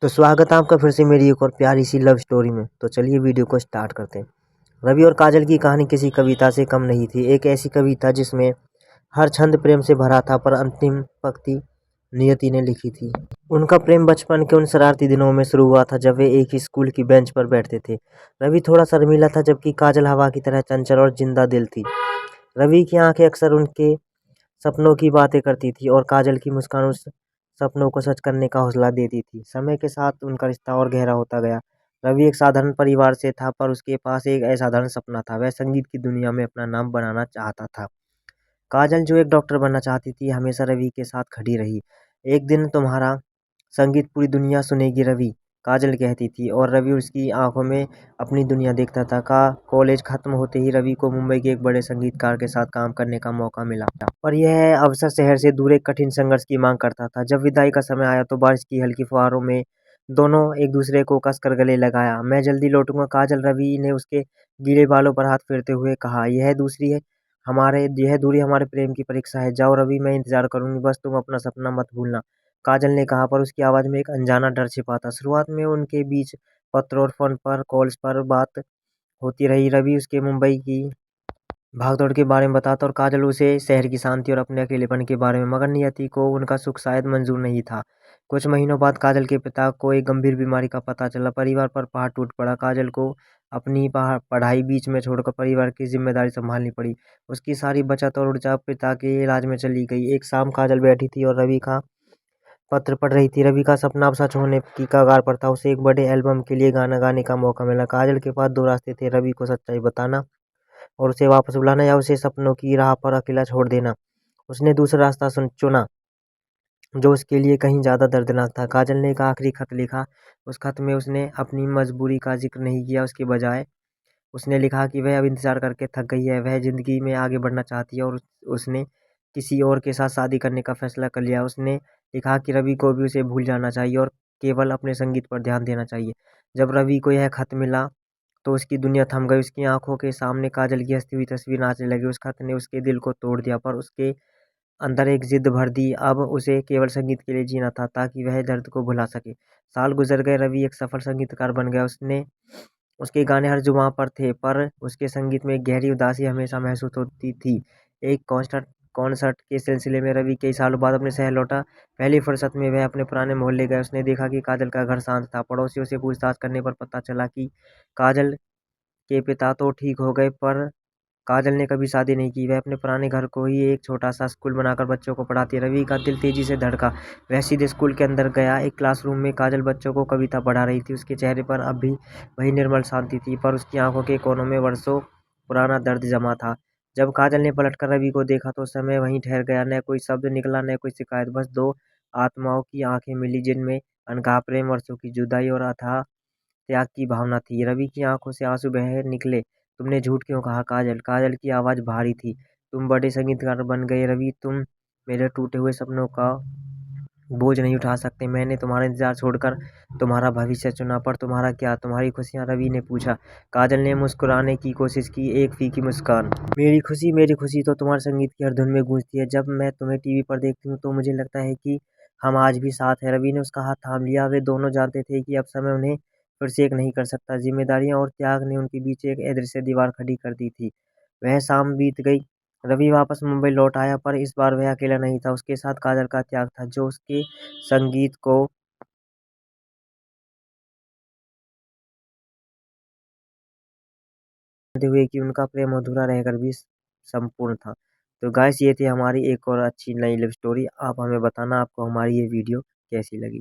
तो स्वागत है आपका फिर से मेरी एक और प्यारी सी लव स्टोरी में। तो चलिए वीडियो को स्टार्ट करते हैं। रवि और काजल की कहानी किसी कविता से कम नहीं थी। एक ऐसी कविता जिसमें हर छंद प्रेम से भरा था, पर अंतिम पंक्ति नियति ने लिखी थी। उनका प्रेम बचपन के उन शरारती दिनों में शुरू हुआ था, जब वे एक ही स्कूल की बेंच पर बैठते थे। रवि थोड़ा शर्मीला था, जबकि काजल हवा की तरह चंचल और जिंदा दिल थी। रवि की आंखें अक्सर उनके सपनों की बातें करती थी और काजल की मुस्कान उस सपनों को सच करने का हौसला देती थी। समय के साथ उनका रिश्ता और गहरा होता गया। रवि एक साधारण परिवार से था, पर उसके पास एक असाधारण सपना था। वह संगीत की दुनिया में अपना नाम बनाना चाहता था। काजल, जो एक डॉक्टर बनना चाहती थी, हमेशा रवि के साथ खड़ी रही। एक दिन तुम्हारा संगीत पूरी दुनिया सुनेगी रवि, काजल कहती थी, और रवि उसकी आंखों में अपनी दुनिया देखता था। का कॉलेज खत्म होते ही रवि को मुंबई के एक बड़े संगीतकार के साथ काम करने का मौका मिला, पर यह अवसर शहर से दूर एक कठिन संघर्ष की मांग करता था। जब विदाई का समय आया तो बारिश की हल्की फुहारों में दोनों एक दूसरे को कसकर गले लगाया। मैं जल्दी लौटूंगा काजल, रवि ने उसके गीले बालों पर हाथ फेरते हुए कहा। यह दूरी हमारे प्रेम की परीक्षा है। जाओ रवि, मैं इंतजार करूंगी, बस तुम अपना सपना मत भूलना, काजल ने कहा, पर उसकी आवाज में एक अनजाना डर छिपा था। शुरुआत में उनके बीच पत्र और फोन पर कॉल्स पर बात होती रही। रवि उसके मुंबई की भागदौड़ के बारे में बताता और काजल उसे शहर की शांति और अपने अकेलेपन के बारे में। मगर नियति को उनका सुख शायद मंजूर नहीं था। कुछ महीनों बाद काजल के पिता को एक गंभीर बीमारी का पता चला। परिवार पर पहाड़ टूट पड़ा। काजल को अपनी पढ़ाई बीच में छोड़कर परिवार की जिम्मेदारी संभालनी पड़ी। उसकी सारी बचत और ऊर्जा पिता के इलाज में चली गई। एक शाम काजल बैठी थी और रवि का पत्र पढ़ रही थी। रवि का सपना अब सच होने की कगार पर था। उसे एक बड़े एल्बम के लिए गाना गाने का मौका मिला। काजल के पास दो रास्ते थे, रवि को सच्चाई बताना और उसे वापस बुलाना, या उसे सपनों की राह पर अकेला छोड़ देना। उसने दूसरा रास्ता चुना, जो उसके लिए कहीं ज़्यादा दर्दनाक था। काजल ने एक आखिरी खत लिखा। उस खत में उसने अपनी मजबूरी का जिक्र नहीं किया। उसके बजाय उसने लिखा कि वह अब इंतजार करके थक गई है, वह जिंदगी में आगे बढ़ना चाहती है, और उसने किसी और के साथ शादी करने का फैसला कर लिया। उसने लिखा कि रवि को भी उसे भूल जाना चाहिए और केवल अपने संगीत पर ध्यान देना चाहिए। जब रवि को यह खत मिला तो उसकी दुनिया थम गई। उसकी आंखों के सामने काजल की हंसती हुई तस्वीर नाचने लगी। उस खत ने उसके दिल को तोड़ दिया, पर उसके अंदर एक जिद भर दी। अब उसे केवल संगीत के लिए जीना था, ताकि वह दर्द को भुला सके। साल गुजर गए। रवि एक सफल संगीतकार बन गया। उसके गाने हर जुबां पर थे, पर उसके संगीत में एक गहरी उदासी हमेशा महसूस होती थी। एक कॉन्सर्ट के सिलसिले में रवि कई सालों बाद अपने शहर लौटा। पहली फुर्सत में वह अपने पुराने मोहल्ले गया। उसने देखा कि काजल का घर शांत था। पड़ोसियों से पूछताछ करने पर पता चला कि काजल के पिता तो ठीक हो गए, पर काजल ने कभी शादी नहीं की। वह अपने पुराने घर को ही एक छोटा सा स्कूल बनाकर बच्चों को पढ़ाती है। रवि का दिल तेजी से धड़का। वह सीधे स्कूल के अंदर गया। एक क्लासरूम में काजल बच्चों को कविता पढ़ा रही थी। उसके चेहरे पर अब भी वही निर्मल शांति थी, पर उसकी आंखों के कोनों में वर्षों पुराना दर्द जमा था। जब काजल ने पलटकर रवि को देखा तो समय वहीं ठहर गया। न कोई शब्द निकला, न कोई शिकायत, बस दो आत्माओं की आंखें मिली, जिनमें अनकहा प्रेम, वर्षों की जुदाई और अथाह त्याग की भावना थी। रवि की आंखों से आंसू बह निकले। तुमने झूठ क्यों कहा काजल? काजल की आवाज भारी थी। तुम बड़े संगीतकार बन गए रवि, तुम मेरे टूटे हुए सपनों का बोझ नहीं उठा सकते। मैंने तुम्हारा इंतजार छोड़कर तुम्हारा भविष्य चुना, पर तुम्हारा क्या, तुम्हारी खुशियां? रवि ने पूछा। काजल ने मुस्कुराने की कोशिश की, एक फीकी मुस्कान। मेरी खुशी तो तुम्हारे संगीत की हर धुन में गूंजती है। जब मैं तुम्हें टीवी पर देखती हूँ तो मुझे लगता है कि हम आज भी साथ हैं। रवि ने उसका हाथ थाम लिया। वे दोनों जानते थे कि अब समय उन्हें फिर से एक नहीं कर सकता। जिम्मेदारियां और त्याग ने उनके बीच एक अदृश्य दीवार खड़ी कर दी थी। वह शाम बीत गई। रवि वापस मुंबई लौट आया, पर इस बार वह अकेला नहीं था। उसके साथ काजल का त्याग था, जो उसके संगीत को जानते हुए कि उनका प्रेम अधूरा रहकर भी संपूर्ण था। तो गाइस, ये थी हमारी एक और अच्छी नई लव स्टोरी। आप हमें बताना आपको हमारी ये वीडियो कैसी लगी।